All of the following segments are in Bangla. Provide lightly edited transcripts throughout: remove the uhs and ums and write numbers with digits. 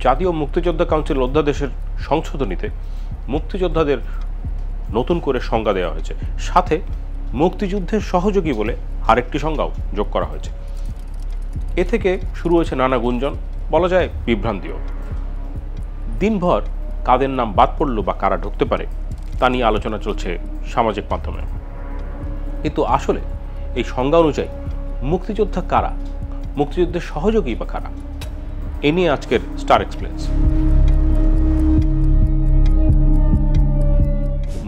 জাতীয় মুক্তিযোদ্ধা কাউন্সিল অধ্যাদেশের সংশোধনীতে মুক্তিযোদ্ধাদের নতুন করে সংজ্ঞা দেওয়া হয়েছে, সাথে মুক্তিযুদ্ধের সহযোগী বলে আরেকটি সংজ্ঞাও যোগ করা হয়েছে। এ থেকে শুরু হয়েছে নানা গুঞ্জন, বলা যায় বিভ্রান্তিও। দিনভর কাদের নাম বাদ পড়ল বা কারা ঢুকতে পারে তা নিয়ে আলোচনা চলছে সামাজিক মাধ্যমে, কিন্তু আসলে এই সংজ্ঞা অনুযায়ী মুক্তিযোদ্ধা কারা, মুক্তিযুদ্ধের সহযোগী বা কারা, এ নিয়ে আজকের স্টার এক্সপ্লেন্স।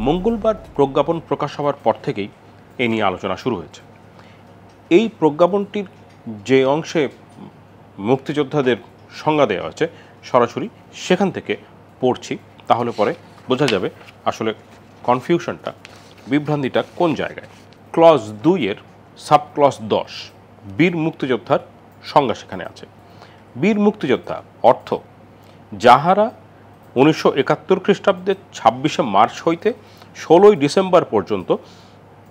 মঙ্গলবার প্রজ্ঞাপন প্রকাশ হওয়ার পর থেকেই এ নিয়ে আলোচনা শুরু হয়েছে। এই প্রজ্ঞাপনটির যে অংশে মুক্তিযোদ্ধাদের সংজ্ঞা দেওয়া হয়েছে সরাসরি সেখান থেকে পড়ছি, তাহলে পরে বোঝা যাবে আসলে কনফিউশনটা, বিভ্রান্তিটা কোন জায়গায়। ক্লজ 2-এর সাব ক্লজ 10 বীর মুক্তিযোদ্ধার সংজ্ঞা সেখানে আছে। বীর মুক্তিযোদ্ধা অর্থ যাহারা 1971 খ্রিস্টাব্দের 26শে মার্চ হইতে 16ই ডিসেম্বর পর্যন্ত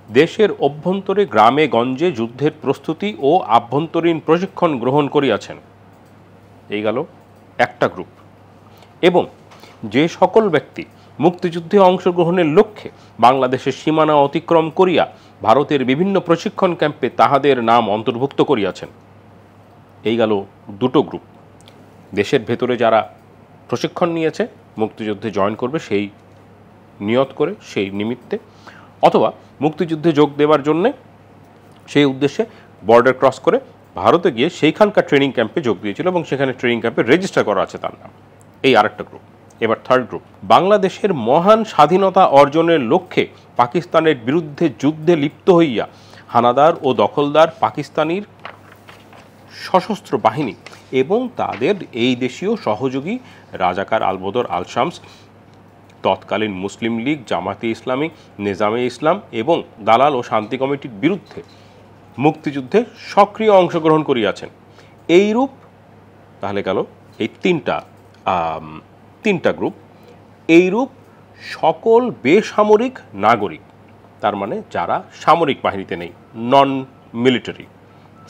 দেশের অভ্যন্তরে গ্রামে গঞ্জে যুদ্ধের প্রস্তুতি ও আভ্যন্তরীণ প্রশিক্ষণ গ্রহণ করিয়াছেন, এই গেল একটা গ্রুপ। এবং যে সকল ব্যক্তি মুক্তিযুদ্ধে অংশগ্রহণের লক্ষ্যে বাংলাদেশের সীমানা অতিক্রম করিয়া ভারতের বিভিন্ন প্রশিক্ষণ ক্যাম্পে তাহাদের নাম অন্তর্ভুক্ত করিয়াছেন, এই গেল দুটো গ্রুপ। দেশের ভেতরে যারা প্রশিক্ষণ নিয়েছে মুক্তিযুদ্ধে জয়েন করবে সেই নিয়ত করে, সেই নিমিত্তে, অথবা মুক্তিযুদ্ধে যোগ দেওয়ার জন্যে সেই উদ্দেশ্যে বর্ডার ক্রস করে ভারতে গিয়ে সেইখানকার ট্রেনিং ক্যাম্পে যোগ দিয়েছিল এবং সেখানে ট্রেনিং ক্যাম্পে রেজিস্টার করা আছে তার নাম, এই আরেকটা গ্রুপ। এবার থার্ড গ্রুপ, বাংলাদেশের মহান স্বাধীনতা অর্জনের লক্ষ্যে পাকিস্তানের বিরুদ্ধে যুদ্ধে লিপ্ত হইয়া হানাদার ও দখলদার পাকিস্তানির সশস্ত্র বাহিনী এবং তাদের এই দেশীয় সহযোগী রাজাকার আলবদর আল শামস, তৎকালীন মুসলিম লীগ, জামাতে ইসলামী, নিজামে ইসলাম এবং দালাল ও শান্তি কমিটির বিরুদ্ধে মুক্তিযুদ্ধে সক্রিয় অংশগ্রহণ করিয়াছেন, এইরূপ। তাহলে গেল এই তিনটা গ্রুপ। এইরূপ সকল বেসামরিক নাগরিক, তার মানে যারা সামরিক বাহিনীতে নেই, নন মিলিটারি,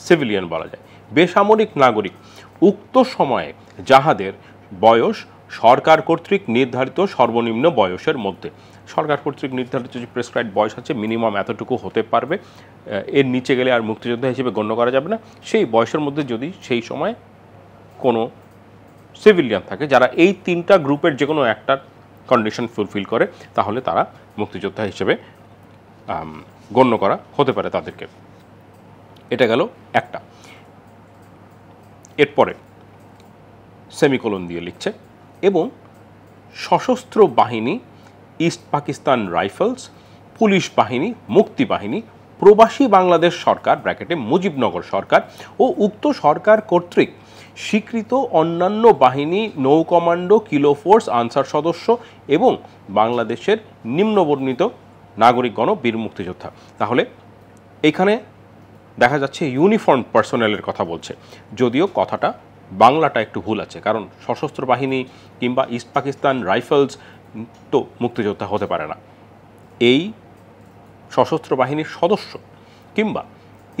সিভিলিয়ান বলা যায়, বেসামরিক নাগরিক, উক্ত সময়ে যাহাদের বয়স সরকার কর্তৃক নির্ধারিত সর্বনিম্ন বয়সের মধ্যে, সরকার কর্তৃক নির্ধারিত যে প্রেসক্রাইব বয়স আছে মিনিমাম এতটুকু হতে পারবে, এর নিচে গেলে আর মুক্তিযোদ্ধা হিসেবে গণ্য করা যাবে না, সেই বয়সের মধ্যে যদি সেই সময় কোনো সিভিলিয়ান থাকে, যারা এই তিনটা গ্রুপের যে কোনো একটা কন্ডিশন ফুলফিল করে, তাহলে তারা মুক্তিযোদ্ধা হিসেবে গণ্য করা হতে পারে তাদেরকে। এটা গেল একটা। এরপরে সেমিকোলন দিয়ে লিখছে, এবং সশস্ত্র বাহিনী, ইস্ট পাকিস্তান রাইফেলস, পুলিশ বাহিনী, মুক্তি বাহিনী, প্রবাসী বাংলাদেশ সরকার ব্র্যাকেটে মুজিবনগর সরকার ও উক্ত সরকার কর্তৃক স্বীকৃত অন্যান্য বাহিনী, নৌ কমান্ডো, কিলো ফোর্স, আনসার সদস্য এবং বাংলাদেশের নিম্নবর্ণিত নাগরিকগণ বীর মুক্তিযোদ্ধা। তাহলে এখানে দেখা যাচ্ছে ইউনিফর্ম পার্সোনেলের কথা বলছে, যদিও কথাটা বাংলাটা একটু ভুল আছে, কারণ সশস্ত্র বাহিনী কিংবা ইস্ট পাকিস্তান রাইফেলস তো মুক্তিযোদ্ধা হতে পারে না। এই সশস্ত্র বাহিনীর সদস্য কিংবা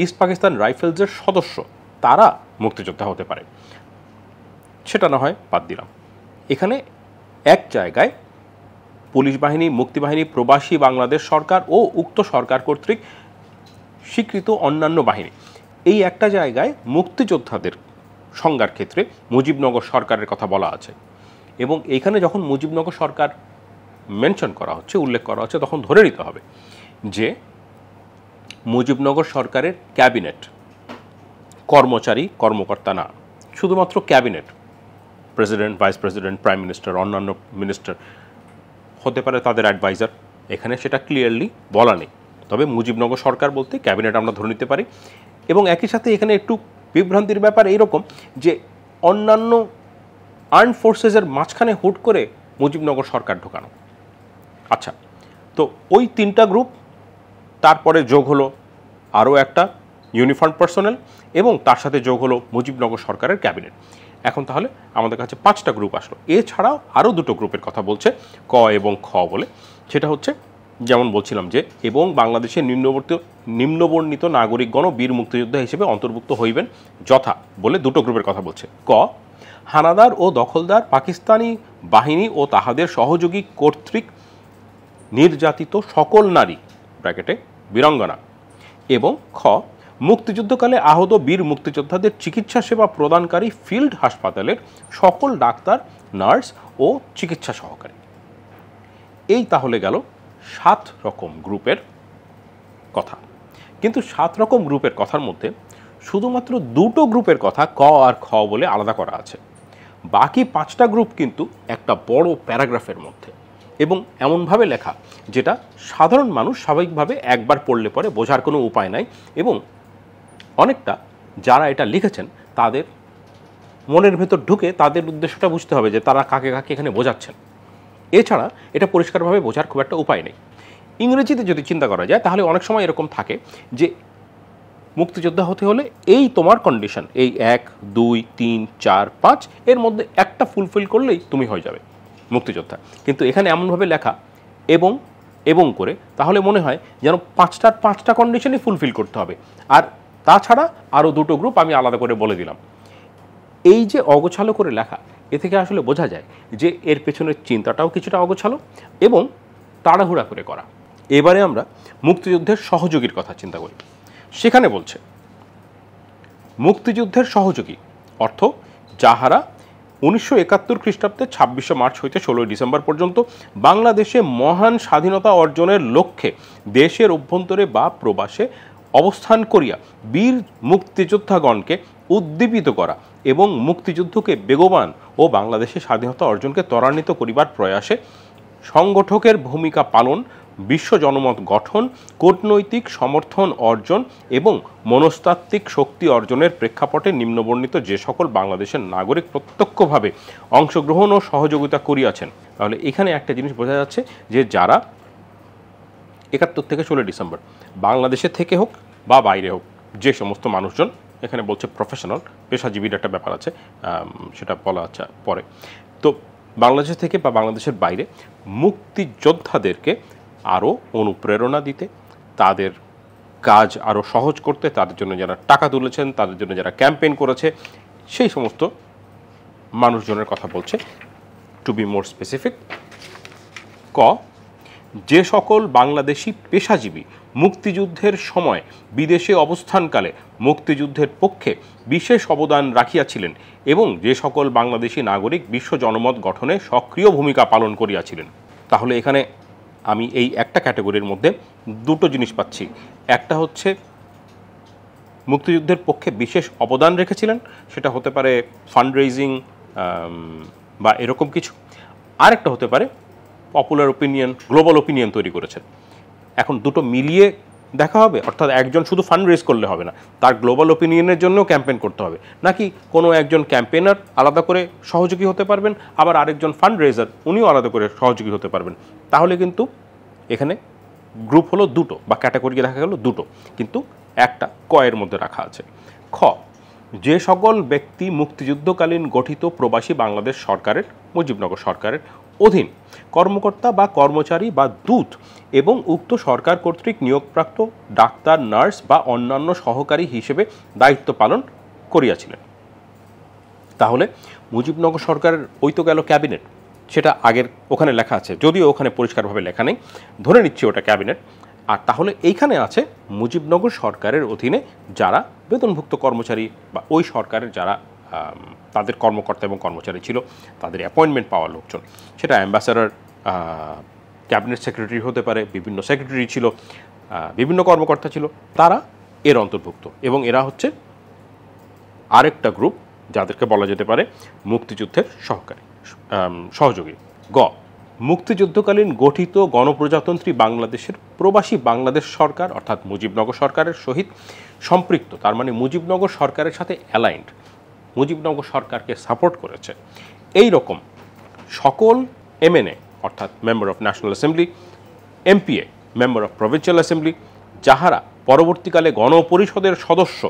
ইস্ট পাকিস্তান রাইফেলসের সদস্য তারা মুক্তিযোদ্ধা হতে পারে, সেটা না হয় বাদ দিলাম। এখানে এক জায়গায় পুলিশ বাহিনী, মুক্তি বাহিনী, প্রবাসী বাংলাদেশ সরকার ও উক্ত সরকার কর্তৃক স্বীকৃত অন্যান্য বাহিনী, এই একটা জায়গায় মুক্তিযোদ্ধাদের সংজ্ঞার ক্ষেত্রে মুজিবনগর সরকারের কথা বলা আছে। এবং এইখানে যখন মুজিবনগর সরকার মেনশন করা হচ্ছে, উল্লেখ করা হচ্ছে, তখন ধরে নিতে হবে যে মুজিবনগর সরকারের ক্যাবিনেট কর্মচারী, কর্মকর্তা না, শুধুমাত্র cabinet, president, vice president, prime minister, অন্যান্য মিনিস্টার হতে পারে তাদের অ্যাডভাইজার, এখানে সেটা ক্লিয়ারলি বলা নেই। তবে মুজিবনগর সরকার বলতে ক্যাবিনেট আমরা ধরে নিতে পারি। এবং একই সাথে এখানে একটু বিভ্রান্তির ব্যাপার এইরকম যে অন্যান্য আর্মড ফোর্সেসের মাঝখানে হুট করে মুজিবনগর সরকার ঢোকানো। আচ্ছা, তো ওই তিনটা গ্রুপ, তারপরে যোগ হলো আরও একটা ইউনিফর্ম পার্সোনেল এবং তার সাথে যোগ হলো মুজিবনগর সরকারের ক্যাবিনেট। এখন তাহলে আমাদের কাছে 5টা গ্রুপ আসলো। এছাড়াও আরও দুটো গ্রুপের কথা বলছে ক এবং খ বলে, সেটা হচ্ছে যেমন বলছিলাম যে এবং বাংলাদেশের নিম্নবর্ণিত নাগরিকগণ বীর মুক্তিযোদ্ধা হিসেবে অন্তর্ভুক্ত হইবেন যথা বলে দুটো গ্রুপের কথা বলছে। ক, হানাদার ও দখলদার পাকিস্তানি বাহিনী ও তাহাদের সহযোগী কর্তৃক নির্যাতিত সকল নারী ব্র্যাকেটে বীরাঙ্গনা এবং খ মুক্তিযুদ্ধকালে আহত বীর মুক্তিযোদ্ধাদের চিকিৎসা সেবা প্রদানকারী ফিল্ড হাসপাতালের সকল ডাক্তার, নার্স ও চিকিৎসা সহকারী। এই তাহলে গেল 7 রকম গ্রুপের কথা। কিন্তু 7 রকম গ্রুপের কথার মধ্যে শুধুমাত্র 2টো গ্রুপের কথা ক আর খ বলে আলাদা করা আছে। বাকি 5টা গ্রুপ কিন্তু একটা বড় প্যারাগ্রাফের মধ্যে এবং এমনভাবে লেখা যেটা সাধারণ মানুষ স্বাভাবিকভাবে একবার পড়লে পরে বোঝার কোনো উপায় নাই এবং অনেকটা যারা এটা লিখেছেন তাদের মনের ভেতর ঢুকে তাদের উদ্দেশ্যটা বুঝতে হবে যে তারা কাকে কাকে এখানে বোঝাচ্ছেন। এছাড়া এটা পরিষ্কারভাবে বোঝার খুব একটা উপায় নেই। ইংরেজিতে যদি চিন্তা করা যায় তাহলে অনেক সময় এরকম থাকে যে মুক্তিযোদ্ধা হতে হলে এই তোমার কন্ডিশন, এই 1, 2, 3, 4, 5 এর মধ্যে একটা ফুলফিল করলেই তুমি হয়ে যাবে মুক্তিযোদ্ধা। কিন্তু এখানে এমনভাবে লেখা এবং করে তাহলে মনে হয় যেন 5টা কন্ডিশনই ফুলফিল করতে হবে, আর তাছাড়া আরও 2টো গ্রুপ আমি আলাদা করে বলে দিলাম। এই যে অগোছালো করে লেখা, এ থেকে আসলে বোঝা যায় যে এর পেছনের চিন্তাটাও কিছুটা অগোছালো এবং তাড়াহুড়া করে করা। এবারে আমরা মুক্তিযুদ্ধের সহযোগীর কথা চিন্তা করি। সেখানে বলছে মুক্তিযুদ্ধের সহযোগী অর্থ যাহারা 1971 খ্রিস্টাব্দে 26শে মার্চ হইতে 16ই ডিসেম্বর পর্যন্ত বাংলাদেশে মহান স্বাধীনতা অর্জনের লক্ষ্যে দেশের অভ্যন্তরে বা প্রবাসে অবস্থান করিয়া বীর মুক্তিযোদ্ধাগণকে উদ্দীপিত করা এবং মুক্তিযুদ্ধকে বেগবান ও বাংলাদেশের স্বাধীনতা অর্জনকে ত্বরান্বিত করিবার প্রয়াসে সংগঠকের ভূমিকা পালন, বিশ্ব জনমত গঠন, কূটনৈতিক সমর্থন অর্জন এবং মনস্তাত্ত্বিক শক্তি অর্জনের প্রেক্ষাপটে নিম্নবর্ণিত যে সকল বাংলাদেশের নাগরিক প্রত্যক্ষভাবে অংশগ্রহণ ও সহযোগিতা করিয়াছেন। তাহলে এখানে একটা জিনিস বোঝা যাচ্ছে যে যারা 71 থেকে 16 ডিসেম্বর বাংলাদেশে থেকে হোক বা বাইরে হোক যে সমস্ত মানুষজন, এখানে বলছে প্রফেশনাল, পেশাজীবীর একটা ব্যাপার আছে, সেটা বলা আছে পরে, তো বাংলাদেশ থেকে বা বাংলাদেশের বাইরে মুক্তিযোদ্ধাদেরকে আরও অনুপ্রেরণা দিতে, তাদের কাজ আরও সহজ করতে, তাদের জন্য যারা টাকা তুলেছেন, তাদের জন্য যারা ক্যাম্পেইন করেছে, সেই সমস্ত মানুষজনের কথা বলছে। টু বি মোর স্পেসিফিক, ক যে সকল বাংলাদেশি পেশাজীবী মুক্তিযুদ্ধের সময় বিদেশে অবস্থানকালে মুক্তিযুদ্ধের পক্ষে বিশেষ অবদান রাখিয়াছিলেন এবং যে সকল বাংলাদেশি নাগরিক বিশ্ব জনমত গঠনে সক্রিয় ভূমিকা পালন করিয়াছিলেন। তাহলে এখানে আমি এই একটা ক্যাটাগরির মধ্যে 2টো জিনিস পাচ্ছি। একটা হচ্ছে মুক্তিযুদ্ধের পক্ষে বিশেষ অবদান রেখেছিলেন, সেটা হতে পারে ফান্ড রেইজিং বা এরকম কিছু, আরেকটা হতে পারে পপুলার ওপিনিয়ন, গ্লোবাল ওপিনিয়ন তৈরি করেছেন। এখন 2টো মিলিয়ে দেখা হবে, অর্থাৎ একজন শুধু ফান্ড রেজ করলে হবে না, তার গ্লোবাল ওপিনিয়নের জন্যও ক্যাম্পেইন করতে হবে, নাকি কোনো একজন ক্যাম্পেইনার আলাদা করে সহযোগী হতে পারবেন, আবার আরেকজন ফান্ড রেজার উনিও আলাদা করে সহযোগী হতে পারবেন। তাহলে কিন্তু এখানে গ্রুপ হলো 2টো বা ক্যাটাগরি দেখা গেল 2টো, কিন্তু একটা কয়ের মধ্যে রাখা আছে। খ যে সকল ব্যক্তি মুক্তিযুদ্ধকালীন গঠিত প্রবাসী বাংলাদেশ সরকারের, মুজিবনগর সরকারের অধীন কর্মকর্তা বা কর্মচারী বা দূত এবং উক্ত সরকার কর্তৃক নিয়োগপ্রাপ্ত ডাক্তার, নার্স বা অন্যান্য সহকারী হিসেবে দায়িত্ব পালন করিয়াছিলেন। তাহলে মুজিবনগর সরকারের ওই তো গেল ক্যাবিনেট, সেটা আগের ওখানে লেখা আছে, যদিও ওখানে পরিষ্কারভাবে লেখা নেই, ধরে নিচ্ছি ওটা ক্যাবিনেট। আর তাহলে এইখানে আছে মুজিবনগর সরকারের অধীনে যারা বেতনভুক্ত কর্মচারী বা ওই সরকারের যারা তাদের কর্মকর্তা এবং কর্মচারী ছিল, তাদের অ্যাপয়েন্টমেন্ট পাওয়া লোকজন, সেটা অ্যাম্বাসাডার, ক্যাবিনেট সেক্রেটারি হতে পারে, বিভিন্ন সেক্রেটারি ছিল, বিভিন্ন কর্মকর্তা ছিল, তারা এর অন্তর্ভুক্ত। এবং এরা হচ্ছে আরেকটা গ্রুপ যাদেরকে বলা যেতে পারে মুক্তিযুদ্ধের সহযোগী। গ মুক্তিযুদ্ধকালীন গঠিত গণপ্রজাতন্ত্রী বাংলাদেশের প্রবাসী বাংলাদেশ সরকার অর্থাৎ মুজিবনগর সরকারের সহিত সম্পৃক্ত, তার মানে মুজিবনগর সরকারের সাথে অ্যালাইন্ড, মুজিবনগর সরকারকে সাপোর্ট করেছে, এই রকম সকল MNA অর্থাৎ member of national assembly, MPA member of provincial assembly, যাহারা পরবর্তীকালে গণপরিষদের সদস্য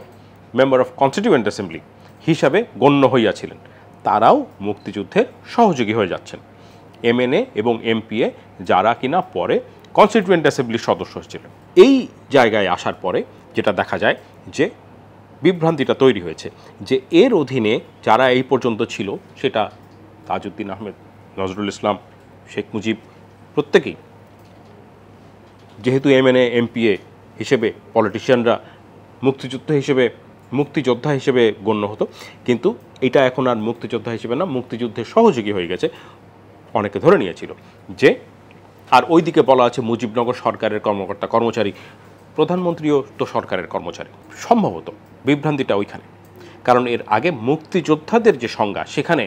মেম্বার অফ কনস্টিটিউয়েন্ট অ্যাসেম্বলি হিসাবে গণ্য হইয়াছিলেন, তারাও মুক্তিযুদ্ধের সহযোগী হয়ে যাচ্ছেন। MNA এবং MPA যারা কিনা পরে কনস্টিটিউয়েন্ট অ্যাসেম্বলির সদস্য ছিলেন। এই জায়গায় আসার পরে যেটা দেখা যায় যে বিভ্রান্তিটা তৈরি হয়েছে যে এর অধীনে যারা এই পর্যন্ত ছিল, সেটা তাজউদ্দিন আহমেদ, নজরুল ইসলাম, শেখ মুজিব, প্রত্যেকেই যেহেতু এমএনএ এমপিএ হিসেবে পলিটিশিয়ানরা মুক্তিযোদ্ধা হিসেবে গণ্য হতো, কিন্তু এটা এখন আর মুক্তিযোদ্ধা হিসেবে না, মুক্তিযুদ্ধের সহযোগী হয়ে গেছে অনেকে ধরে নিয়েছিল যে। আর ওইদিকে বলা আছে মুজিবনগর সরকারের কর্মকর্তা কর্মচারী, প্রধানমন্ত্রীও তো সরকারের কর্মচারী। সম্ভবত বিভ্রান্তিটা ওইখানে, কারণ এর আগে মুক্তিযোদ্ধাদের যে সংজ্ঞা, সেখানে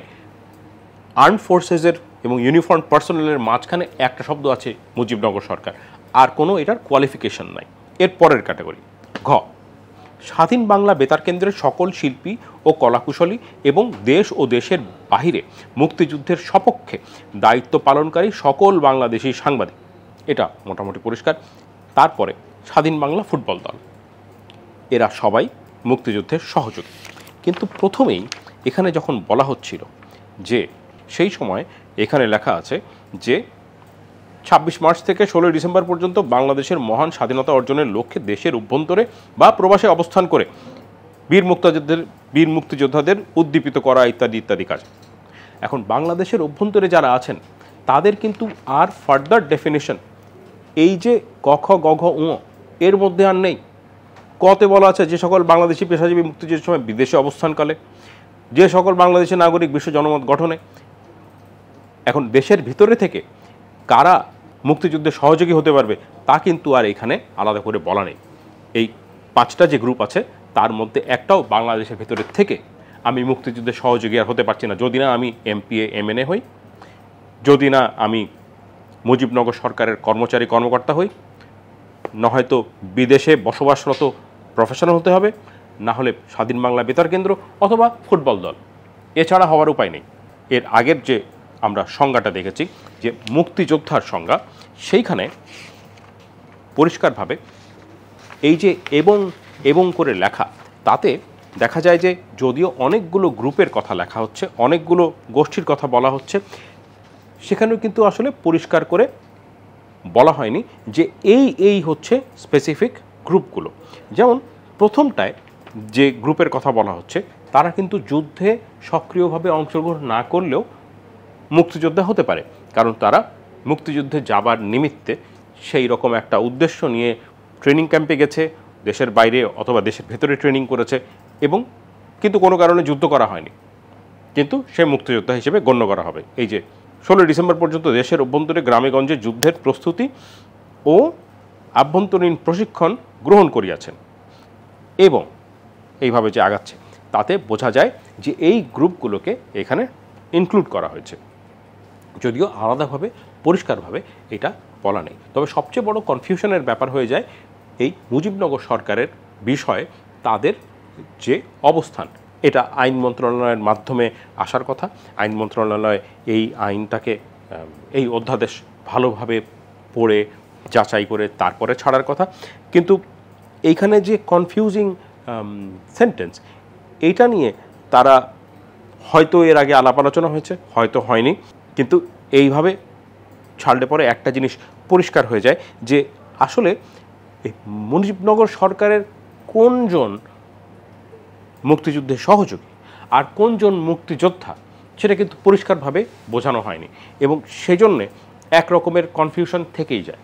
আর্মড ফোর্সেসের এবং ইউনিফর্ম পার্সোনেলের মাঝখানে একটা শব্দ আছে মুজিবনগর সরকার, আর কোনো এটার কোয়ালিফিকেশন নাই। এর পরের ক্যাটাগরি ঘ, স্বাধীন বাংলা বেতার কেন্দ্রের সকল শিল্পী ও কলাকুশলী এবং দেশ ও দেশের বাহিরে মুক্তিযুদ্ধের সপক্ষে দায়িত্ব পালনকারী সকল বাংলাদেশি সাংবাদিক। এটা মোটামুটি পরিষ্কার। তারপরে স্বাধীন বাংলা ফুটবল দল, এরা সবাই মুক্তিযুদ্ধের সহযোগী। কিন্তু প্রথমেই এখানে যখন বলা হচ্ছিল যে সেই সময় এখানে লেখা আছে যে 26 মার্চ থেকে 16 ডিসেম্বর পর্যন্ত বাংলাদেশের মহান স্বাধীনতা অর্জনের লক্ষ্যে দেশের অভ্যন্তরে বা প্রবাসে অবস্থান করে বীর মুক্তিযোদ্ধাদের উদ্দীপিত করা ইত্যাদি ইত্যাদি কাজ। এখন বাংলাদেশের অভ্যন্তরে যারা আছেন তাদের কিন্তু আর ফার্দার ডেফিনেশন এই যে ক খ গ ঘ উ এর মধ্যে আর নেই। কতে বলা আছে যে সকল বাংলাদেশি পেশাজীবী মুক্তিযুদ্ধের সময় বিদেশে অবস্থানকালে, যে সকল বাংলাদেশি নাগরিক বিশ্ব জনমত গঠনে। এখন দেশের ভিতরে থেকে কারা মুক্তিযুদ্ধে সহযোগী হতে পারবে তা কিন্তু আর এখানে আলাদা করে বলা নেই। এই 5টা যে গ্রুপ আছে তার মধ্যে একটাও বাংলাদেশের ভিতরে থেকে আমি মুক্তিযুদ্ধের সহযোগী আর হতে পারছি না, যদি না আমি এমপিএ এমএনএ হই, যদি না আমি মুজিবনগর সরকারের কর্মকর্তা হই, না হয়তো বিদেশে বসবাসরত প্রফেশনাল হতে হবে, না হলে স্বাধীন বাংলা বেতার কেন্দ্র অথবা ফুটবল দল, এছাড়া হওয়ার উপায় নেই। এর আগের যে আমরা সংজ্ঞাটা দেখেছি যে মুক্তিযোদ্ধার সংজ্ঞা, সেইখানে পরিষ্কারভাবে এই যে এবং করে লেখা, তাতে দেখা যায় যে যদিও অনেকগুলো গ্রুপের কথা লেখা হচ্ছে, অনেকগুলো গোষ্ঠীর কথা বলা হচ্ছে, সেখানেও কিন্তু আসলে পরিষ্কার করে বলা হয়নি যে এই হচ্ছে স্পেসিফিক গ্রুপগুলো। যেমন প্রথমটায় যে গ্রুপের কথা বলা হচ্ছে তারা কিন্তু যুদ্ধে সক্রিয়ভাবে অংশগ্রহণ না করলেও মুক্তিযোদ্ধা হতে পারে, কারণ তারা মুক্তিযুদ্ধে যাবার নিমিত্তে সেই রকম একটা উদ্দেশ্য নিয়ে ট্রেনিং ক্যাম্পে গেছে, দেশের বাইরে অথবা দেশের ভেতরে ট্রেনিং করেছে, এবং কিন্তু কোনো কারণে যুদ্ধ করা হয়নি, কিন্তু সে মুক্তিযোদ্ধা হিসেবে গণ্য করা হবে। এই যে 16 ডিসেম্বর পর্যন্ত দেশের অভ্যন্তরে গ্রামেগঞ্জে যুদ্ধের প্রস্তুতি ও আভ্যন্তরীণ প্রশিক্ষণ গ্রহণ করিয়াছেন, এবং এইভাবে যে আগাচ্ছে, তাতে বোঝা যায় যে এই গ্রুপগুলোকে এখানে ইনক্লুড করা হয়েছে, যদিও আলাদাভাবে পরিষ্কারভাবে এটা বলা নেই। তবে সবচেয়ে বড় কনফিউশনের ব্যাপার হয়ে যায় এই মুজিবনগর সরকারের বিষয়ে তাদের যে অবস্থান। এটা আইন মন্ত্রণালয়ের মাধ্যমে আসার কথা, আইন মন্ত্রণালয় এই আইনটাকে, এই অধ্যাদেশ ভালোভাবে পড়ে যাচাই করে তারপরে ছাড়ার কথা। কিন্তু এইখানে যে কনফিউজিং সেন্টেন্স, এইটা নিয়ে তারা হয়তো এর আগে আলাপ আলোচনা হয়েছে, হয়তো হয়নি, কিন্তু এইভাবে ছাড়লে পরে একটা জিনিস পরিষ্কার হয়ে যায় যে আসলে মুজিবনগর সরকারের কোনজন মুক্তিযুদ্ধের সহযোগী আর কোনজন মুক্তিযোদ্ধা সেটা কিন্তু পরিষ্কারভাবে বোঝানো হয়নি, এবং সেজন্যে এক রকমের কনফিউশন থেকেই যায়।